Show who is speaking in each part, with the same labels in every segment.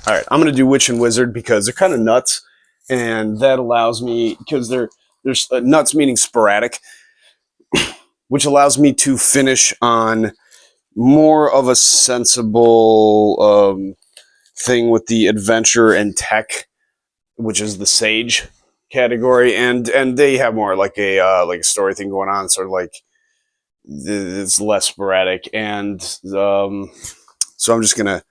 Speaker 1: All right, I'm going to do Witch and Wizard because they're kind of nuts, and that allows me, because there's nuts meaning sporadic, which allows me to finish on more of a sensible thing with the adventure and tech, which is the Sage category, and they have more like a story thing going on, sort of like it's less sporadic, and so I'm just gonna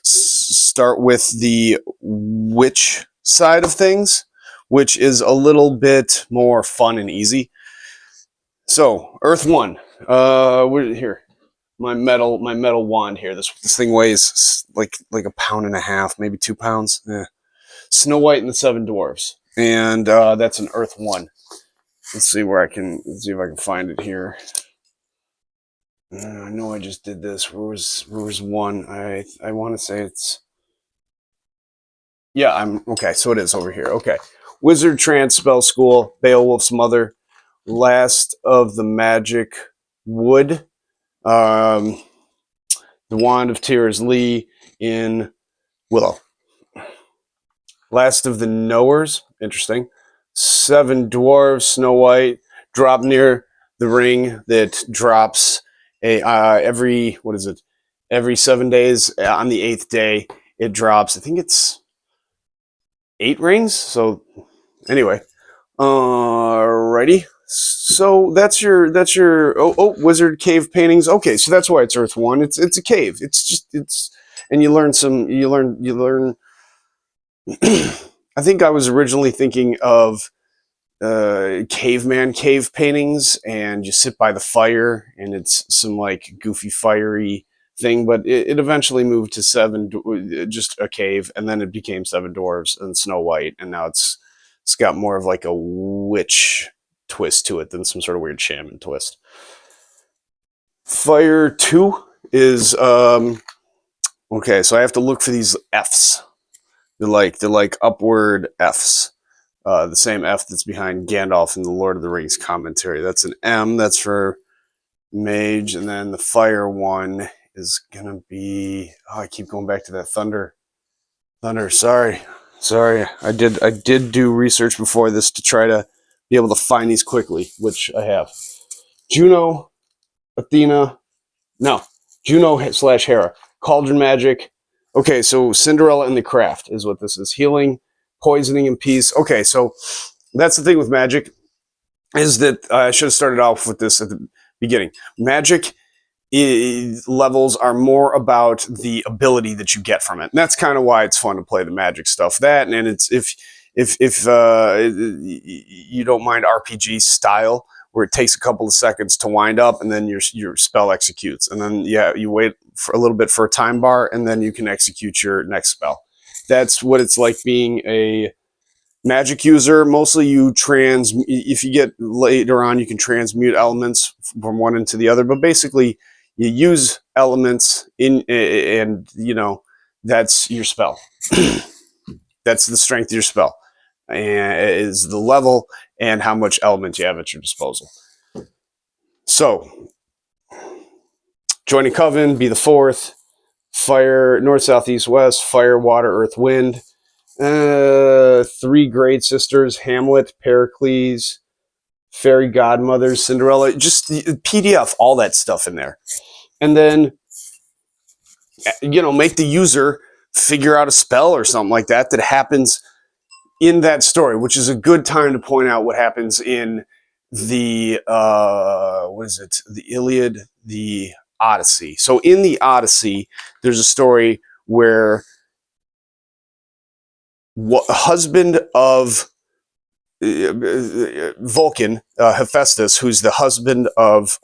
Speaker 1: start with the witch side of things, which is a little bit more fun and easy. So Earth 1, here, my metal wand here. This thing weighs like a pound and a half, maybe 2 pounds. Snow White and the Seven Dwarfs, and that's an Earth 1. Let's see if I can find it here. I know I just did this. Where was 1? I want to say it's, yeah, I'm okay. So it is over here. Okay, Wizard Trance Spell School, Beowulf's Mother, Last of the Magic Wood, the Wand of Tears Lee in Willow, Last of the Knowers, interesting. Seven Dwarves, Snow White, drop near the ring that drops a every every 7 days. On the 8th day it drops, I think it's 8 rings. So anyway, alrighty. So that's your wizard cave paintings. Okay, so that's why it's Earth 1. It's a cave. And you learn. I think I was originally thinking of caveman cave paintings, and you sit by the fire, and it's some like goofy fiery thing. But it eventually moved to just a cave, and then it became Seven Dwarves and Snow White, and now it's got more of like a witch twist to it than some sort of weird shaman twist. Fire 2 is okay. So I have to look for these Fs. They're like upward Fs. The same F that's behind Gandalf in the Lord of the Rings commentary. That's an M. That's for mage. And then the fire one is going to be... Oh, I keep going back to that thunder. Sorry. I did do research before this to try to be able to find these quickly, which I have. Juno, Athena... No. Juno/Hera. Cauldron magic. Okay, so Cinderella and the Craft is what this is. Healing, poisoning, and peace. Okay, so that's the thing with magic, is that I should have started off with this at the beginning. Magic levels are more about the ability that you get from it, and that's kind of why it's fun to play the magic stuff. That, and it's if you don't mind RPG style, where it takes a couple of seconds to wind up, and then your spell executes, and then you wait for a little bit for a time bar, and then you can execute your next spell. That's what it's like being a magic user. Mostly if you get later on, you can transmute elements from one into the other, but basically you use elements and that's your spell. That's the strength of your spell, and is the level and how much element you have at your disposal. So join a coven, be the 4th. Fire, north, south, east, west. Fire, water, earth, wind. 3 great sisters: Hamlet, Pericles, fairy godmothers, Cinderella. Just the PDF, all that stuff in there. And then make the user figure out a spell or something like that happens in that story, which is a good time to point out what happens in the the Iliad, the Odyssey. So in the Odyssey, there's a story where husband of Vulcan, Hephaestus, who's the husband of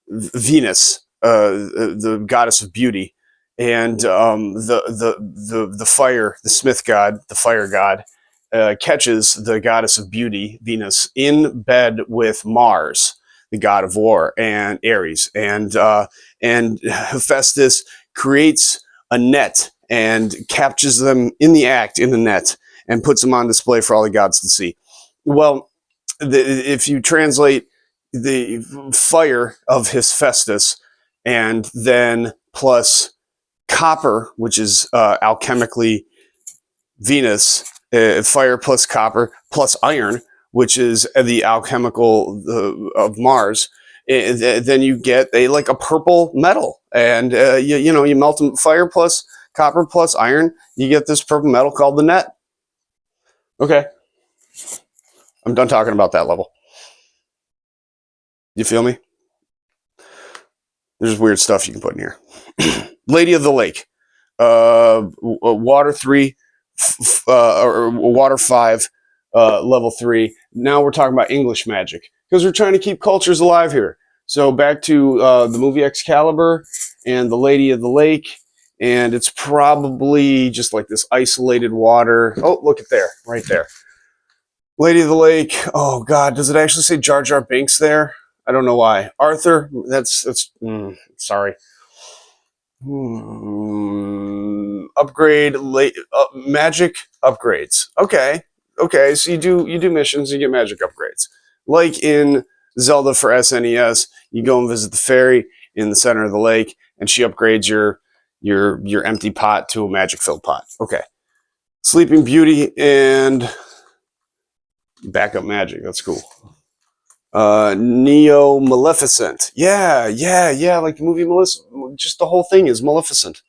Speaker 1: Venus, the goddess of beauty, and the fire, the smith god, the fire god, catches the goddess of beauty, Venus, in bed with Mars, the god of war, and Ares, and Hephaestus creates a net and captures them in the act in the net and puts them on display for all the gods to see. Well, if you translate the fire of Hephaestus and then plus copper, which is alchemically Venus, fire plus copper plus iron, which is the alchemical of Mars. Then you get like a purple metal, and you melt them, fire plus copper plus iron, you get this purple metal called the net. Okay, I'm done talking about that level. You feel me? There's weird stuff you can put in here. Lady of the Lake, water 3, or water 5, level 3. Now we're talking about English magic because we're trying to keep cultures alive here. So back to the movie Excalibur and the Lady of the Lake, and it's probably just like this isolated water. Oh, look at there, right there. Lady of the Lake. Oh God, does it actually say Jar Jar Binks there? I don't know why. Arthur. That's sorry. Upgrade magic upgrades. Okay. So you do missions, you get magic upgrades. Like in Zelda for SNES, you go and visit the fairy in the center of the lake, and she upgrades your empty pot to a magic filled pot. Okay. Sleeping Beauty and backup magic. That's cool. Neo Maleficent. Yeah. Like the movie Maleficent. Just the whole thing is Maleficent.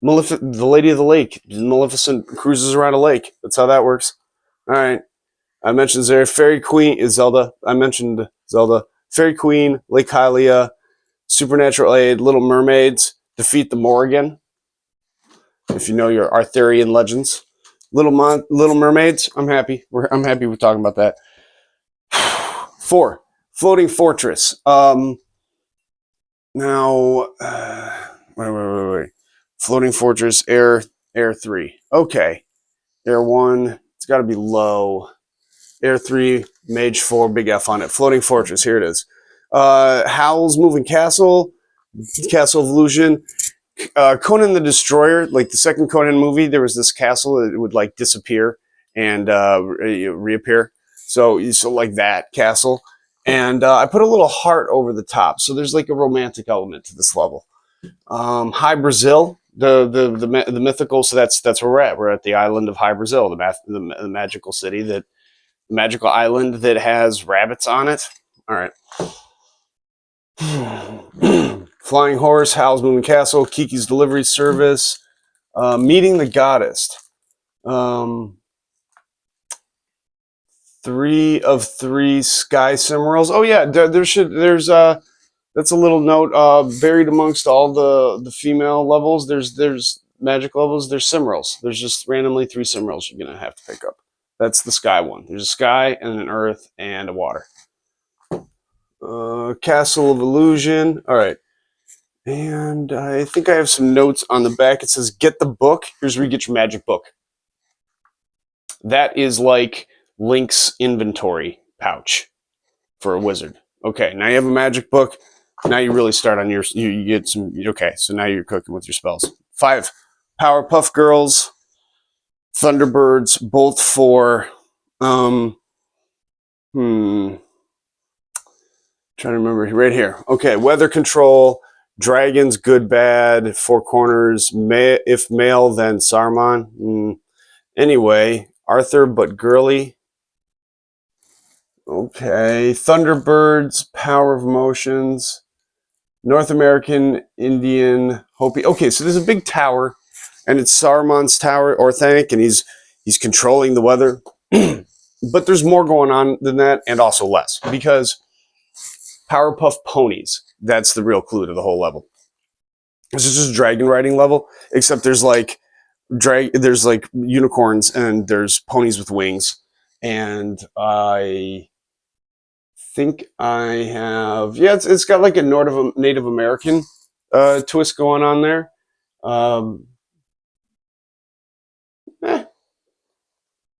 Speaker 1: The Lady of the Lake. Maleficent cruises around a lake. That's how that works. All right. I mentioned there. Fairy Queen is Zelda. I mentioned Zelda. Fairy Queen, Lake Hylia, Supernatural Aid, Little Mermaids, Defeat the Morrigan. If you know your Arthurian legends. Little Mermaids. I'm happy. I'm happy we're talking about that. 4. Floating Fortress. Now, wait. Floating Fortress, Air 3. Okay. Air 1, it's got to be low. Air 3, Mage 4, big F on it. Floating Fortress, here it is. Howl's Moving Castle, Castle of Illusion. Conan the Destroyer, like the second Conan movie, there was this castle that would like disappear and reappear. So like that castle. And I put a little heart over the top. So there's like a romantic element to this level. High Brazil, the mythical. So that's where we're at. We're at the island of High Brazil, the magical city, the magical island that has rabbits on it. All right. Flying Horse, Howl's Moving Castle, Kiki's Delivery Service, Meeting the Goddess. 3 of 3 Sky Cimmerals. Oh yeah, there's that's a little note. Buried amongst all the female levels, there's magic levels. There's Cimmerals. There's just randomly 3 Cimmerals you're gonna have to pick up. That's the sky one. There's a sky and an earth and a water. Castle of Illusion. All right. And I think I have some notes on the back. It says, get the book. Here's where you get your magic book. That is like Link's inventory pouch for a wizard. Okay, now you have a magic book. Now you really start on you get some, okay, so now you're cooking with your spells. 5, Powerpuff Girls, Thunderbirds, both for, trying to remember right here. Okay, weather control, dragons, good, bad, 4 corners. If male, then Saruman. Anyway, Arthur, but girly. Okay, Thunderbirds, power of motions. North American, Indian, Hopi. Okay, so there's a big tower, and it's Saruman's tower, Orthanc, and he's controlling the weather. But there's more going on than that, and also less, because Powerpuff Ponies. That's the real clue to the whole level. This is just dragon riding level, except there's like unicorns and there's ponies with wings. And I think I have, yeah, it's got like a Native American twist going on there.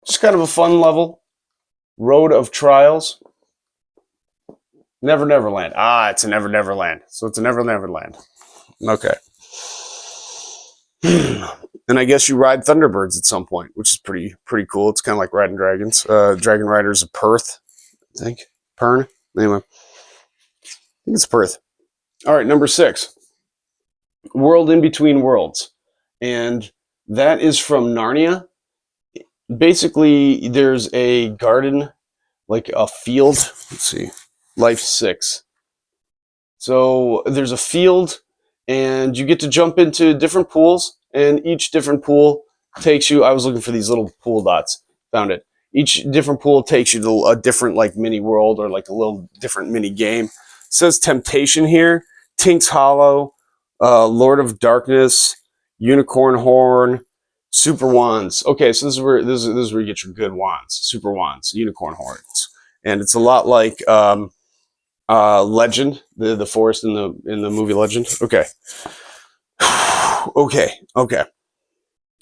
Speaker 1: Just kind of a fun level. Road of Trials. Never Neverland. Ah, it's a Never Neverland. So it's a Never Neverland. Okay. And I guess you ride Thunderbirds at some point, which is pretty cool. It's kind of like riding dragons. Dragon Riders of Perth, I think. Pern? Anyway. I think it's Perth. All right, number 6. World in Between Worlds, and that is from Narnia. Basically, there's a garden, like a field. Let's see, Life 6. So there's a field, and you get to jump into different pools, and each different pool takes you. I was looking for these little pool dots, found it. Each different pool takes you to a different like mini world or like a little different mini game. It says Temptation here, Tink's Hollow, Lord of Darkness, Unicorn Horn, Super Wands. Okay, so this is where you get your good wands, Super Wands, Unicorn Horns, and it's a lot like Legend, the forest in the movie Legend. Okay. Okay.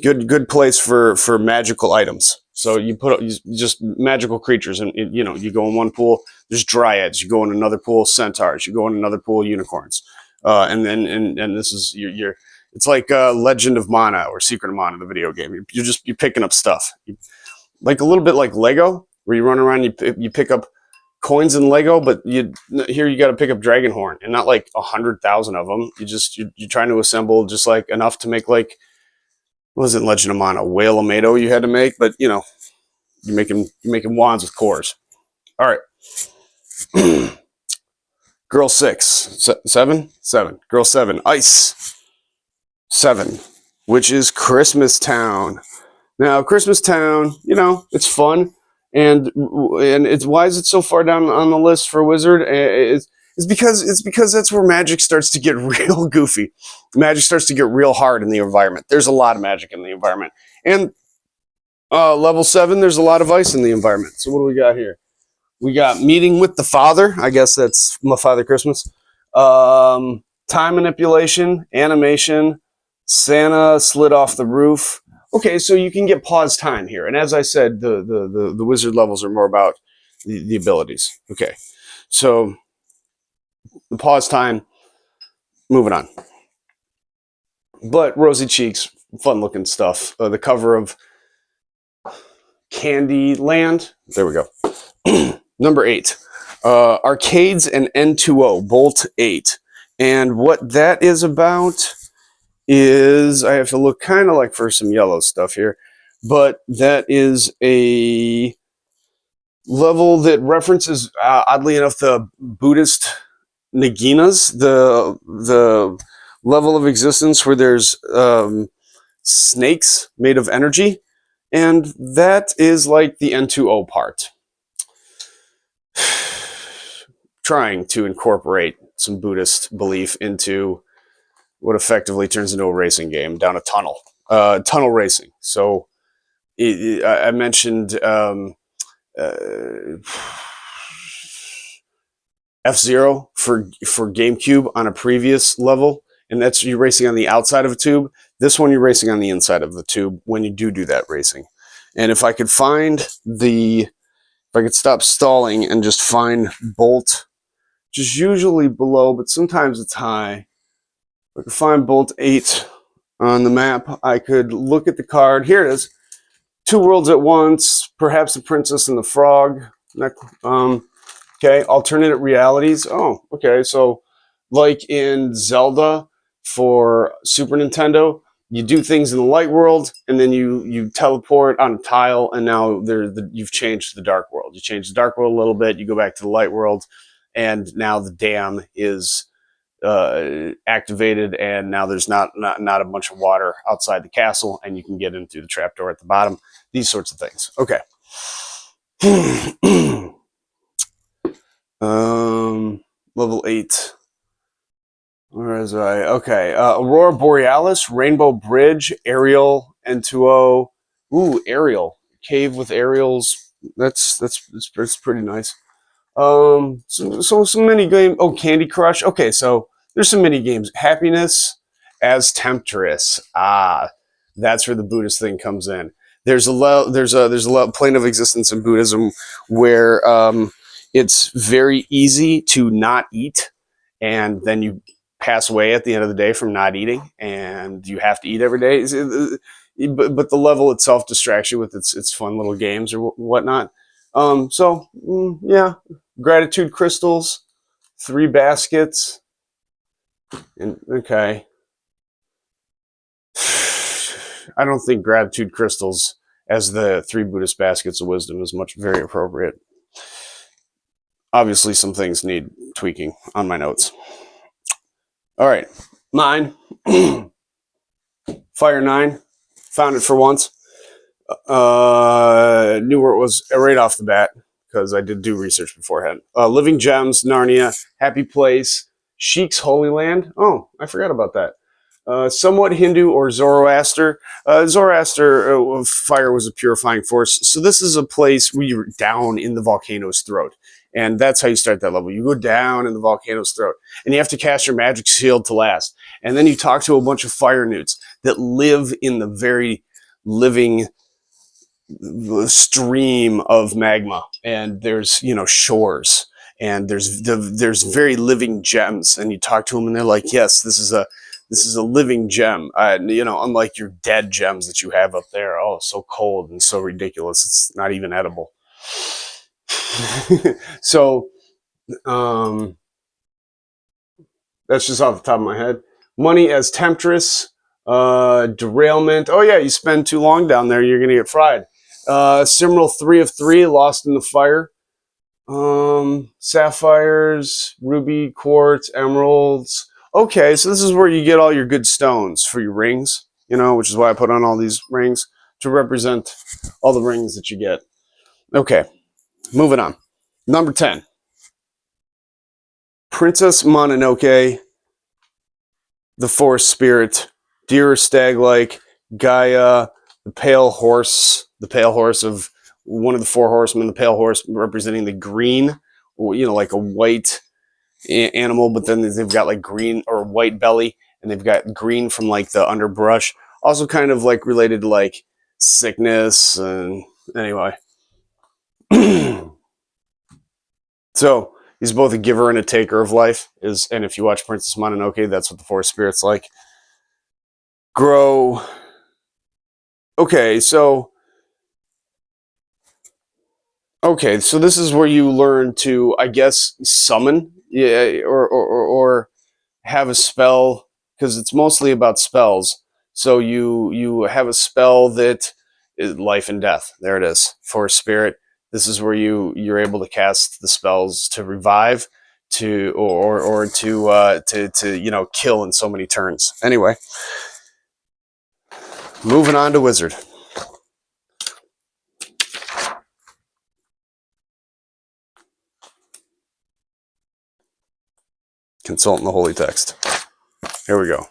Speaker 1: Good place for magical items. So you put just magical creatures, and you go in one pool, there's dryads. You go in another pool, centaurs. You go in another pool, unicorns. And then and this is your it's like Legend of Mana or Secret of Mana, the video game. You're picking up stuff, like a little bit like Lego, where you run around, you pick up coins in Lego, but here you got to pick up Dragonhorn, and not like 100,000 of them. You're trying to assemble just like enough to make like, what was it, Legend of Mana, Whale of Mado you had to make, but you're making wands with cores. All right. Girl 6, 7. Girl 7, Ice 7, which is Christmas Town. Now, Christmas Town, it's fun, and it's why is it so far down on the list for Wizard? It's because that's where magic starts to get real goofy. Magic starts to get real hard in the environment. There's a lot of magic in the environment, and level 7, there's a lot of ice in the environment. So what do we got here? We got Meeting with the Father. I guess that's My Father Christmas. Time manipulation, animation, Santa slid off the roof. Okay, so you can get pause time here, and as I said, the wizard levels are more about the abilities. Okay, so the pause time. Moving on, but rosy cheeks, fun looking stuff. The cover of Candy Land. There we go. Number 8, Arcades and N2O Bolt 8, and what that is about is, I have to look kind of like for some yellow stuff here, but that is a level that references, oddly enough, the Buddhist Naginas, the level of existence where there's snakes made of energy, and that is like the N2O part. Trying to incorporate some Buddhist belief into what effectively turns into a racing game down a tunnel. Tunnel racing. So I mentioned F-Zero for GameCube on a previous level, and that's you're racing on the outside of a tube. This one you're racing on the inside of the tube when you do that racing. And if I could stop stalling and just find Bolt, which is usually below, but sometimes it's high. If I could find Bolt 8 on the map, I could look at the card. Here it is. Two worlds at once, perhaps the Princess and the Frog. Okay, alternate realities. Oh, okay. So, like in Zelda for Super Nintendo, you do things in the light world, and then you teleport on a tile, and now you've changed the dark world. You change the dark world a little bit, you go back to the light world, and now the dam is activated, and now there's not a bunch of water outside the castle, and you can get in through the trapdoor at the bottom. These sorts of things. Okay. Level 8. Where is I? Okay. Aurora Borealis, Rainbow Bridge, Aerial, N2O. Ooh, Aerial. Cave with aerials. That's pretty nice. So some mini game. Oh, Candy Crush. Okay, so there's some mini games. Happiness as Temptress. That's where the Buddhist thing comes in. There's a plane of existence in Buddhism where it's very easy to not eat, and then you pass away at the end of the day from not eating, and you have to eat every day. But the level itself distracts you with its fun little games or whatnot. Yeah, gratitude crystals, 3 baskets, and okay. I don't think gratitude crystals as the 3 Buddhist baskets of wisdom is much very appropriate. Obviously, some things need tweaking on my notes. All right, 9. Fire 9. Found it for once. Knew where it was right off the bat because I did do research beforehand. Living Gems, Narnia, Happy Place, Sheik's Holy Land. Oh, I forgot about that. Somewhat Hindu or Zoroaster. Zoroaster, fire was a purifying force. So this is a place where you're down in the volcano's throat. And that's how you start that level. You go down in the volcano's throat. And you have to cast your magic shield to last. And then you talk to a bunch of fire newts that live in the very living stream of magma, and there's shores, and there's very living gems, and you talk to them and they're like, yes, this is a living gem, unlike your dead gems that you have up there. Oh, so cold and so ridiculous, it's not even edible. So that's just off the top of my head. Money as temptress, derailment. Oh yeah, you spend too long down there, you're gonna get fried. Cimarral 3 of 3, lost in the fire. Sapphires, ruby, quartz, emeralds. Okay, so this is where you get all your good stones for your rings, which is why I put on all these rings to represent all the rings that you get. Okay, moving on. Number 10. Princess Mononoke, the Forest Spirit, Deer Stag-like, Gaia, the pale horse of one of the 4 horsemen, the pale horse representing the green, like a white animal, but then they've got like green or white belly, and they've got green from like the underbrush. Also kind of like related to like sickness, and anyway. So he's both a giver and a taker of life. And if you watch Princess Mononoke, that's what the Forest Spirit's like. Grow. Okay, so this is where you learn to, I guess, summon, yeah, or have a spell, because it's mostly about spells. So you have a spell that is life and death. There it is. For a spirit, this is where you're able to cast the spells to revive, or to kill in so many turns. Anyway, moving on to wizard. Consult in the holy text. Here we go.